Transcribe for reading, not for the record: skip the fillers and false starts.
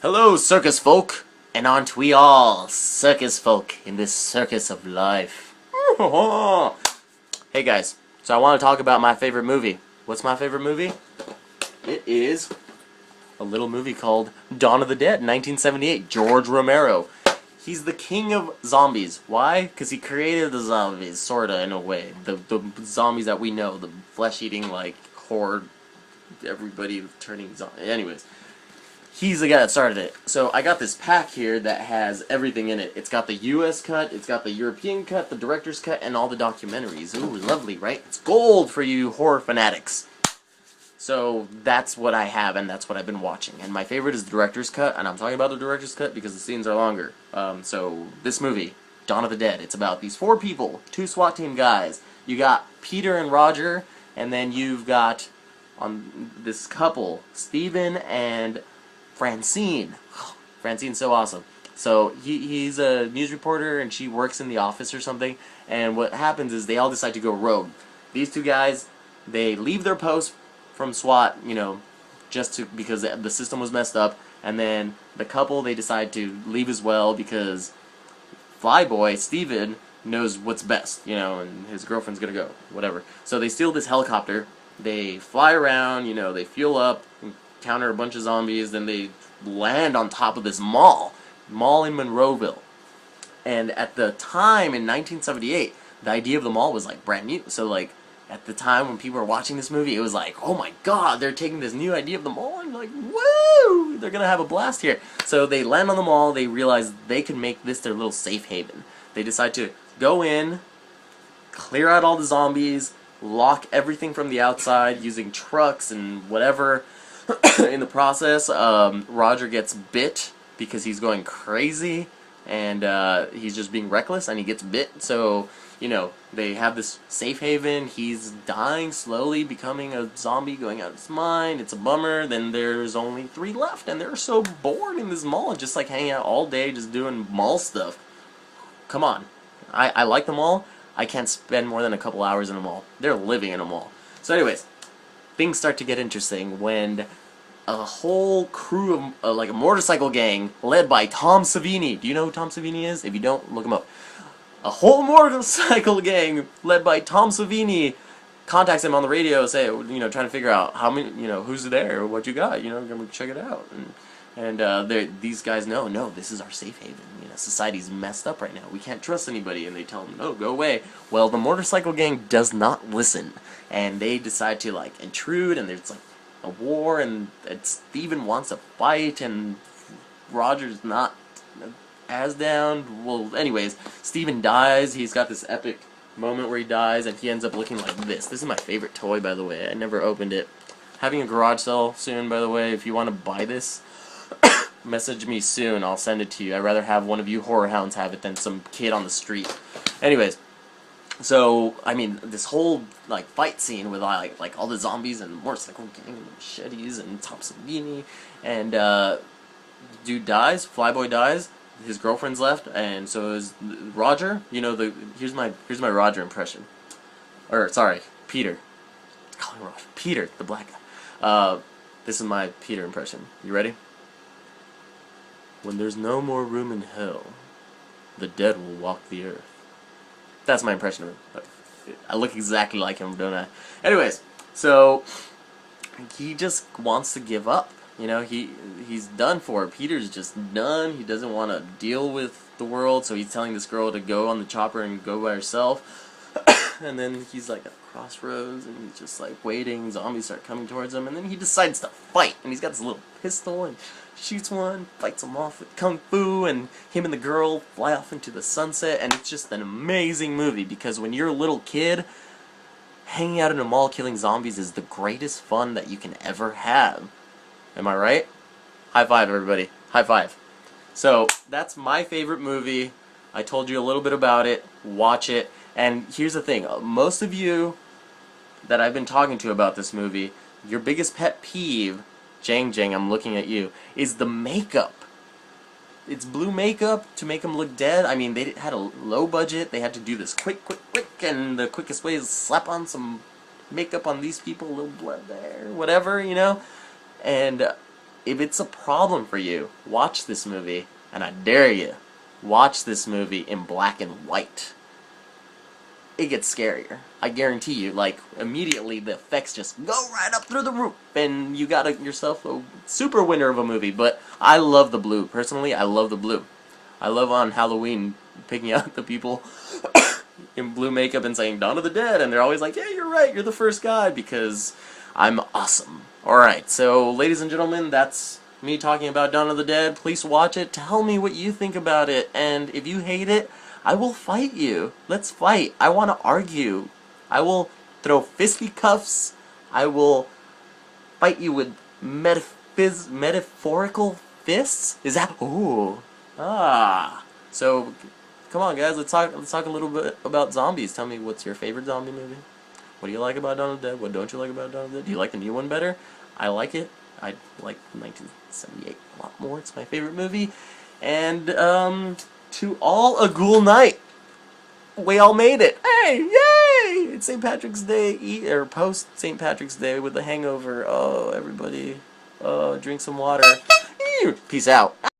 Hello, circus folk, and aren't we all circus folk in this circus of life? Hey guys, so I want to talk about my favorite movie. What's my favorite movie? It is a little movie called Dawn of the Dead, 1978, George Romero. He's the king of zombies. Why? Because he created the zombies, sorta, in a way. The zombies that we know, the flesh-eating, like, horde, everybody turning zombies. Anyways, he's the guy that started it. So I got this pack here that has everything in it. It's got the US cut, it's got the European cut, the director's cut, and all the documentaries. Ooh, lovely, right? It's gold for you horror fanatics. So that's what I have, and that's what I've been watching. And my favorite is the director's cut, and I'm talking about the director's cut because the scenes are longer. So this movie, Dawn of the Dead, it's about these 4 people, 2 SWAT team guys. You got Peter and Roger, and then you've got this couple, Steven and Francine. Francine's so awesome. So he's a news reporter, and she works in the office or something. And what happens is they all decide to go rogue. These 2 guys, they leave their post from SWAT, you know, because the system was messed up, and then the couple, they decide to leave as well because Flyboy, Steven, knows what's best, you know, and his girlfriend's gonna go, whatever. So they steal this helicopter, they fly around, you know, they fuel up, encounter a bunch of zombies, then they land on top of this mall in Monroeville. And at the time, in 1978, the idea of the mall was, like, brand new, so, like, at the time when people were watching this movie, it was like, oh my god, they're taking this new idea of the mall, and like, woo! They're gonna have a blast here. So they land on the mall, they realize they can make this their little safe haven. They decide to go in, clear out all the zombies, lock everything from the outside using trucks and whatever. In the process, Roger gets bit because he's going crazy, and he's just being reckless, and he gets bit, so you know, they have this safe haven, he's dying slowly, becoming a zombie, going out of his mind, it's a bummer, then there's only 3 left, and they're so bored in this mall, just like hanging out all day, just doing mall stuff. Come on. I like the mall, I can't spend more than a couple hours in a mall. They're living in a mall. So anyways, things start to get interesting when a whole crew of, like a motorcycle gang, led by Tom Savini. Do you know who Tom Savini is? If you don't, look him up. A whole motorcycle gang led by Tom Savini contacts him on the radio, say, you know, trying to figure out how many, you know, who's there, what you got, you know, gonna check it out. And these guys know, no, this is our safe haven. You know, society's messed up right now. We can't trust anybody, and they tell them, no, go away. Well, the motorcycle gang does not listen, and they decide to like intrude, and there's like a war, and Steven wants to fight, and Roger's not as down. Well, anyways, Steven dies. He's got this epic moment where he dies, and he ends up looking like this. This is my favorite toy, by the way. I never opened it. Having a garage sale soon, by the way. If you want to buy this, message me soon. I'll send it to you. I'd rather have one of you horror hounds have it than some kid on the street. Anyways, so I mean, this whole like fight scene with like all the zombies and motorcycle gang and machetes and Tom Savini, and dude dies. Flyboy dies. His girlfriend's left, and so is Roger. You know, here's my Roger impression. Or sorry, Peter. Call him Roger. Peter, the black guy. This is my Peter impression. You ready? When there's no more room in hell, the dead will walk the earth. That's my impression of him. I look exactly like him, don't I? Anyways, so he just wants to give up. You know, he's done for. Peter's just done. He doesn't want to deal with the world, so he's telling this girl to go on the chopper and go by herself. And then he's like at a crossroads, and he's just like waiting. Zombies start coming towards him, and then he decides to fight. And he's got this little pistol, and shoots one, fights them off with kung fu, and him and the girl fly off into the sunset. And it's just an amazing movie, because when you're a little kid, hanging out in a mall killing zombies is the greatest fun that you can ever have. Am I right? High five, everybody. High five. So, that's my favorite movie. I told you a little bit about it. Watch it. And here's the thing. Most of you that I've been talking to about this movie, your biggest pet peeve, Jang, I'm looking at you, is the makeup. It's blue makeup to make them look dead. I mean, they had a low budget. They had to do this quick, and the quickest way is slap on some makeup on these people, a little blood there, whatever, you know? And if it's a problem for you, watch this movie, and I dare you, watch this movie in black and white. It gets scarier. I guarantee you, like, immediately the effects just go right up through the roof, and you got yourself a super winner of a movie. But I love the blue. Personally, I love the blue. I love on Halloween picking out the people in blue makeup and saying Dawn of the Dead, and they're always like, yeah, you're right, you're the first guy, because I'm awesome. Alright, so ladies and gentlemen, that's me talking about Dawn of the Dead. Please watch it. Tell me what you think about it, and if you hate it, I will fight you. Let's fight. I want to argue. I will throw fisticuffs. I will fight you with metaphorical fists. Is that? Ooh. Ah. So, come on, guys. Let's talk a little bit about zombies. Tell me, what's your favorite zombie movie? What do you like about Dawn of the Dead? What don't you like about Dawn of the Dead? Do you like the new one better? I like it. I like 1978 a lot more. It's my favorite movie. And to all a ghoul night. We all made it. Hey, yay! It's St. Patrick's Day, or post St. Patrick's Day with the hangover. Oh, everybody, drink some water. Peace out.